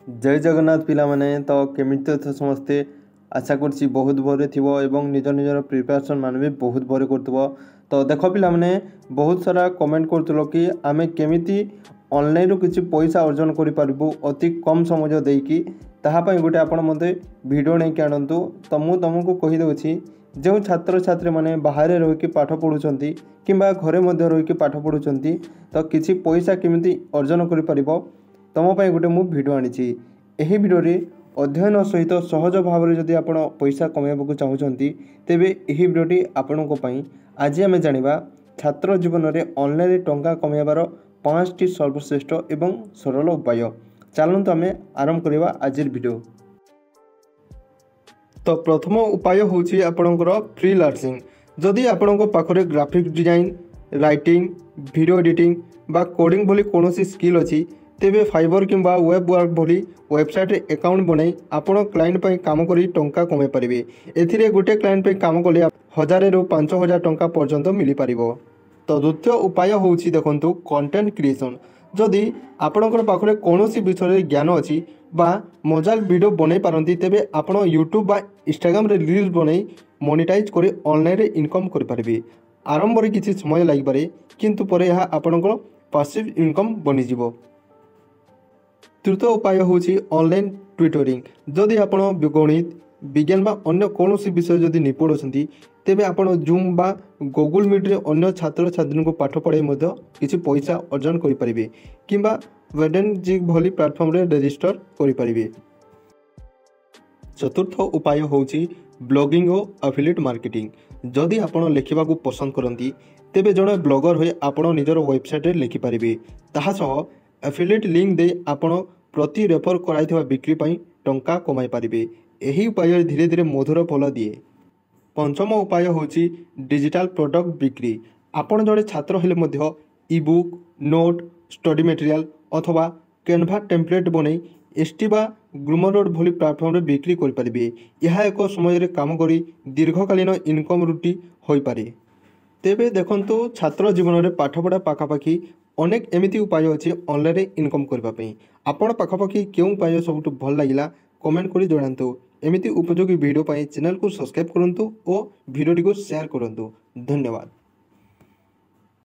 जय जगन्नाथ पिला माने तो केमिति तो समस्ते आशा करछि बहुत भरे थिबो एवं निज निजर प्रिपरेशन मान भी बहुत भरे करथबो। तो देख पिला माने बहुत सारा कमेंट करथलो कि आमे केमिति ऑनलाइन रो किछि पैसा अर्जन करि पारबु अति कम समय देकी ताहा पई गुटे आपण मते वीडियो नै के आनंतु। तो मु तुमको कहि दउछि जो छात्र छात्री माने बाहर रहि के पाठ पढुचंती किंबा घरे मध्य रहि के पाठ पढुचंती तो किछि पैसा केमिति अर्जन करि परिबो तुम पाई गोटे मु वीडियो आनी। यही वीडियो रे अध्ययन सहित सहज भाव में जदि आपण पैसा कमाइबा चाहूँगी तेबे यही वीडियोटी आपणों आज आम जाना छात्र जीवन में ऑनलाइन टंका कमाइबार 5टी सर्वश्रेष्ठ एवं सरल उपाय। चलतु आम आरंभ करवा आज वीडियो। तो प्रथम उपाय हूँ आपणकर फ्रीलांसिंग। जदि आपण पाखरे graphic design writing video editing बा कोडिंग भली कौन स्किल अच्छी तेबे फाइबर किंबा वेब वर्क भली वेबसाइट रे अकाउंट बनाई आपण क्लाइंट पई काम करी टंका कमाई परिबे। एथिरे गुटे क्लाइंट पई काम कले 1000 रु 5000 टंका पर्यंत मिली परिबो। तो द्वितीय उपाय होउछि देखंतु कंटेंट क्रिएशन। जदि आपणकर पाखरे कोनोसी विषय रे ज्ञान अछि बा मजाक वीडियो बनाई पारंती तेबे आपण यूट्यूब बा इंस्टाग्राम रे रील्स बनाई मोनेटाइज करे ऑनलाइन रे इनकम कर परिबे। आरंभ रे किछि समय लागि पारे किंतु परे यह आपणकर पैसिव इनकम बनि जिवो। तृतीय उपाय हूँ ऑनलाइन ट्यूटरिंग। जदि आप गणित विज्ञान बा अन्य कौन विषय जदि निपुण अच्छा तेबे आपण जूम बा गूगल मीट रे अन्य छात्र छात्री को पाठ पढ़ाई किसी पैसा अर्जन करें किंबा वेडेनजिक भली प्लेटफॉर्म रे रजिस्टर करें। चतुर्थ उपाय हूँ ब्लॉगिंग और एफिलिएट मार्केटिंग। जदि आपण लिखा पसंद करती तेबे जड़े ब्लॉगर हुए आपण निजर वेबसाइट रे लिखिपारे। ताहा सह एफिलिएट लिंक दे आपण प्रति रेफर कराइथिबा बिक्री पई टंका कमाई पारिबे। एही उपाय धीरे धीरे मधुर फल दिए। पंचम उपाय होची डिजिटल प्रोडक्ट बिक्री। आपण जड़े छात्र हेले मध्य e book note study material अथवा कैनवा टेम्पलेट बनै एसटी बा ग्लूमरोड भली प्लेटफॉर्म रे बिक्री करि पारिबे। यह एक समय रे काम करी दीर्घकालीन इनकम रूटी होई पारे। तेबे देखंतु छात्र जीवन में पाठपढ़ा पाखापाखि अनेक एमिति उपाय अच्छे ऑनलाइन इनकम करने। आपण पाखापाखि क्यों उपाय सबुठ भल लगिला कमेंट करी जणांतु। एमिति उपयोगी वीडियो पाई चैनल को सब्सक्राइब करंतु और वीडियो को शेयर करंतु। धन्यवाद।